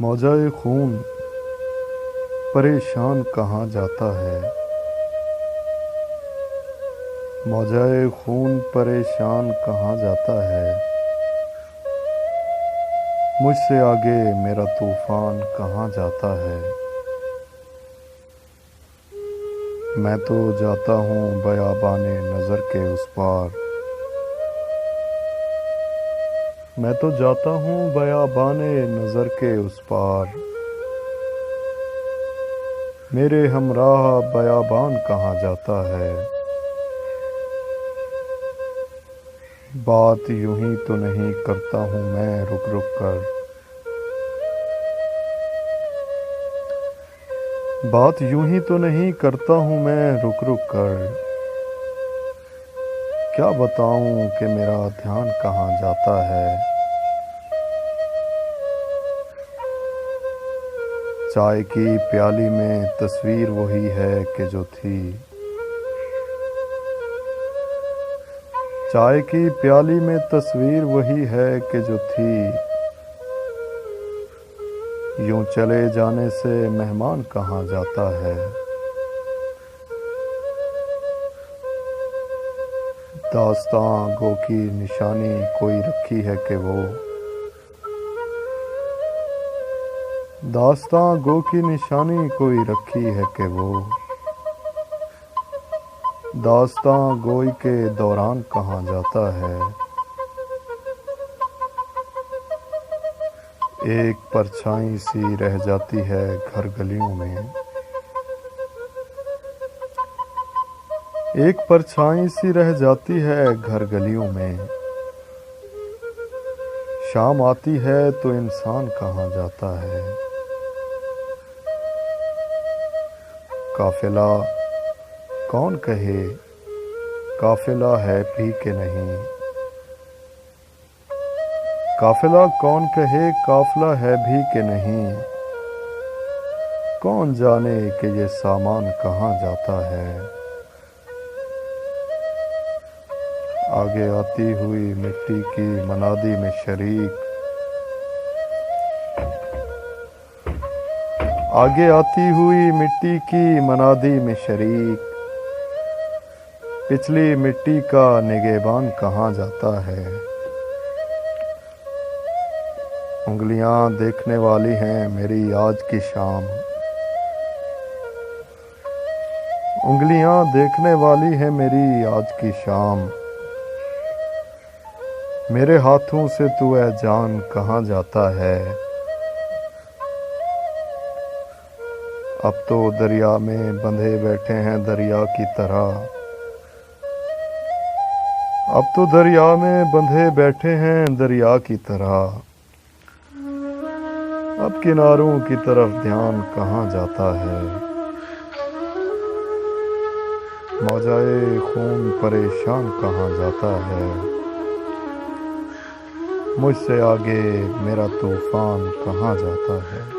موجۂ خون پریشان کہاں جاتا ہے؟ موجۂ خون پریشان کہاں جاتا ہے؟ مجھ سے آگے میرا طوفان کہاں جاتا ہے؟ میں تو جاتا ہوں بیابان نظر کے اس پار، میں تو جاتا ہوں بیابان نظر کے اس پار، میرے ہمراہ بیابان کہاں جاتا ہے؟ بات یوں ہی تو نہیں کرتا ہوں میں رک رک کر، بات یوں ہی تو نہیں کرتا ہوں میں رک رک کر، کیا بتاؤں کہ میرا دھیان کہاں جاتا ہے؟ چائے کی پیالی میں تصویر وہی ہے کہ جو تھی، چائے کی پیالی میں تصویر وہی ہے کہ جو تھی، یوں چلے جانے سے مہمان کہاں جاتا ہے؟ داستاں گو کی نشانی کوئی رکھی ہے کہ وہ، داستاں گو کی نشانی کوئی رکھی ہے کہ وہ، داستاں گوئی کے دوران کہاں جاتا ہے؟ ایک پرچھائی سی رہ جاتی ہے گھر گلیوں میں، ایک پرچھائی سی رہ جاتی ہے گھر گلیوں میں، شام آتی ہے تو انسان کہاں جاتا ہے؟ قافلہ کون کہے قافلہ ہے بھی کہ نہیں، قافلہ کون کہے قافلہ ہے بھی کہ نہیں، کون جانے کہ یہ سامان کہاں جاتا ہے؟ آگے آتی ہوئی مٹی کی منادی میں شریک، آگے آتی ہوئی مٹی کی منادی میں شریک، پچھلی مٹی کا نگہبان کہاں جاتا ہے؟ انگلیاں دیکھنے والی ہیں میری آج کی شام، انگلیاں دیکھنے والی ہیں میری آج کی شام، میرے ہاتھوں سے تو اے جان کہاں جاتا ہے؟ اب تو دریا میں بندھے بیٹھے ہیں دریا کی طرح، اب تو دریا میں بندھے بیٹھے ہیں دریا کی طرح، اب کناروں کی طرف دھیان کہاں جاتا ہے؟ موجۂ خون پریشان کہاں جاتا ہے؟ مجھ سے آگے میرا طوفان کہاں جاتا ہے؟